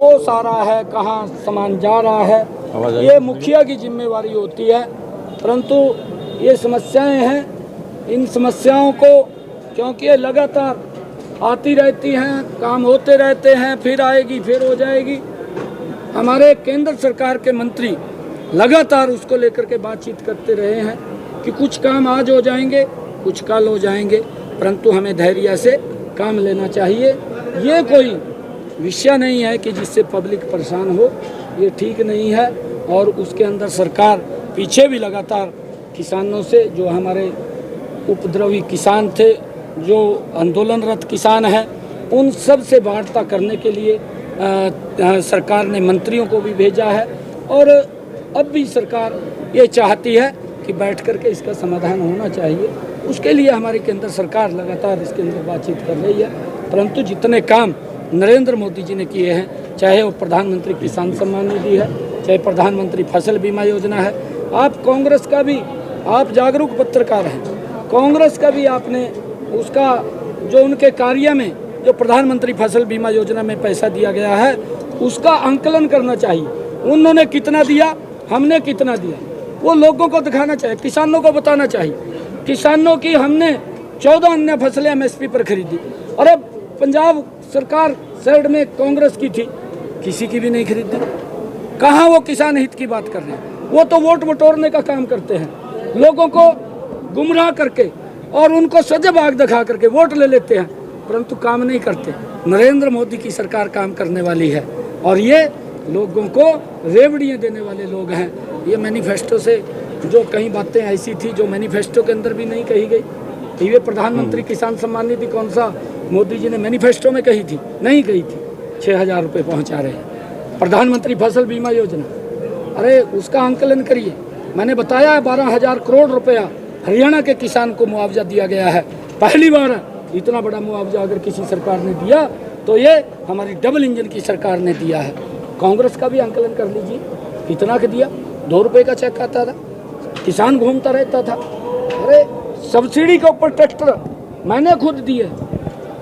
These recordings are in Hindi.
वो सारा है, कहाँ सामान जा रहा है, ये मुखिया की जिम्मेवारी होती है। परंतु ये समस्याएं हैं, इन समस्याओं को क्योंकि ये लगातार आती रहती हैं, काम होते रहते हैं, फिर आएगी फिर हो जाएगी। हमारे केंद्र सरकार के मंत्री लगातार उसको लेकर के बातचीत करते रहे हैं कि कुछ काम आज हो जाएंगे, कुछ कल हो जाएंगे, परंतु हमें धैर्य से काम लेना चाहिए। ये कोई विषय नहीं है कि जिससे पब्लिक परेशान हो, ये ठीक नहीं है। और उसके अंदर सरकार पीछे भी लगातार किसानों से, जो हमारे उपद्रवी किसान थे, जो आंदोलनरत किसान हैं, उन सब से वार्ता करने के लिए सरकार ने मंत्रियों को भी भेजा है। और अब भी सरकार ये चाहती है कि बैठ कर के इसका समाधान होना चाहिए। उसके लिए हमारी केंद्र सरकार लगातार इसके अंदर बातचीत कर रही है। परंतु जितने काम नरेंद्र मोदी जी ने किए हैं, चाहे वो प्रधानमंत्री किसान सम्मान निधि है, चाहे प्रधानमंत्री फसल बीमा योजना है, आप कांग्रेस का भी, आप जागरूक पत्रकार हैं, कांग्रेस का भी आपने उसका जो उनके कार्य में जो प्रधानमंत्री फसल बीमा योजना में पैसा दिया गया है उसका आंकलन करना चाहिए। उन्होंने कितना दिया, हमने कितना दिया, वो लोगों को दिखाना चाहिए, किसानों को बताना चाहिए। किसानों की हमने 14 अन्य फसलें MSP पर खरीदी। अरे पंजाब सरकार साइड में कांग्रेस की थी, किसी की भी नहीं खरीदी। कहाँ वो किसान हित की बात कर रहे हैं? वो तो वोट बटोरने का काम करते हैं, लोगों को गुमराह करके और उनको सजा बाग दिखा करके वोट ले लेते हैं, परंतु काम नहीं करते। नरेंद्र मोदी की सरकार काम करने वाली है और ये लोगों को रेवड़ियाँ देने वाले लोग हैं। ये मैनिफेस्टो से जो कई बातें ऐसी थी जो मैनिफेस्टो के अंदर भी नहीं कही गई। ये प्रधानमंत्री किसान सम्मान निधि कौन सा मोदी जी ने मैनिफेस्टो में कही थी? नहीं कही थी। 6,000 रुपये पहुँचा रहे हैं। प्रधानमंत्री फसल बीमा योजना, अरे उसका आंकलन करिए। मैंने बताया है 12,000 करोड़ रुपया हरियाणा के किसान को मुआवजा दिया गया है। पहली बार इतना बड़ा मुआवजा अगर किसी सरकार ने दिया तो ये हमारी डबल इंजन की सरकार ने दिया है। कांग्रेस का भी आंकलन कर लीजिए, कितना का दिया? 2 रुपये का चेक आता था, किसान घूमता रहता था। अरे सब्सिडी के ऊपर ट्रैक्टर मैंने खुद दिए।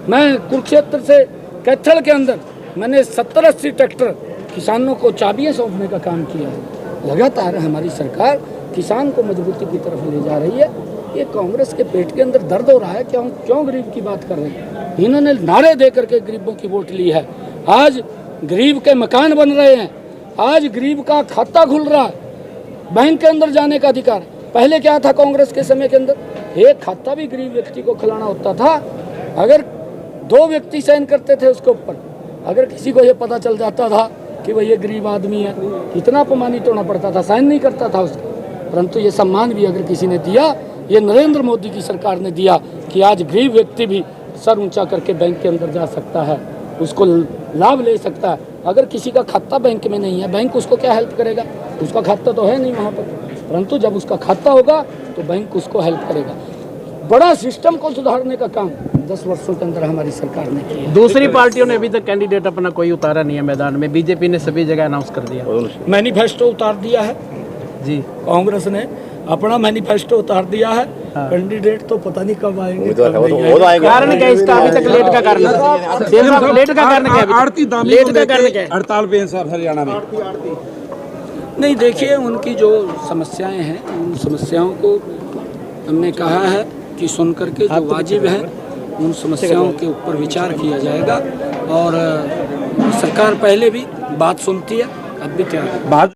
मैं कुरुक्षेत्र से कैथल के अंदर मैंने 70-80 ट्रैक्टर किसानों को चाबियाँ सौंपने का काम किया है। लगातार हमारी सरकार किसान को मजबूती की तरफ ले जा रही है। ये कांग्रेस के पेट के अंदर दर्द हो रहा है, क्यों गरीब की बात कर रहे हैं? इन्होंने नारे दे करके गरीबों की वोट ली है। आज गरीब के मकान बन रहे हैं, आज गरीब का खाता खुल रहा है, बैंक के अंदर जाने का अधिकार। पहले क्या था कांग्रेस के समय के अंदर? एक खाता भी गरीब व्यक्ति को खिलाना होता था। अगर 2 व्यक्ति साइन करते थे उसके ऊपर, अगर किसी को ये पता चल जाता था कि भाई ये गरीब आदमी है, कितना अपमानित होना पड़ता था, साइन नहीं करता था उसका। परंतु ये सम्मान भी अगर किसी ने दिया, ये नरेंद्र मोदी की सरकार ने दिया कि आज गरीब व्यक्ति भी सर ऊंचा करके बैंक के अंदर जा सकता है, उसको लाभ ले सकता है। अगर किसी का खाता बैंक में नहीं है, बैंक उसको क्या हेल्प करेगा? उसका खाता तो है नहीं वहाँ पर, परंतु जब उसका खाता होगा तो बैंक उसको हेल्प करेगा। बड़ा सिस्टम को सुधारने का काम 10 वर्षों के अंदर हमारी सरकार ने किया। दूसरी पार्टियों ने अभी तक कैंडिडेट अपना कोई उतारा नहीं है मैदान में। बीजेपी ने सभी जगह अनाउंस कर दिया, मैनिफेस्टो उतार दिया है जी। कांग्रेस ने अपना मैनिफेस्टो उतार दिया है। कैंडिडेट तो पता नहीं कब आएंगे। कारण क्या इसका अभी तक लेट का कारण? लेट का कारण क्या? आड़ती दामी लेट का कारण क्या? हड़ताल पे इंसाफ हरियाणा में नहीं, देखिए उनकी जो समस्याएं हैं, उन समस्याओं को हमने कहा है कि सुन करके जो वाजिब है उन समस्याओं के ऊपर विचार किया जाएगा। और सरकार पहले भी बात सुनती है, अब भी क्या बात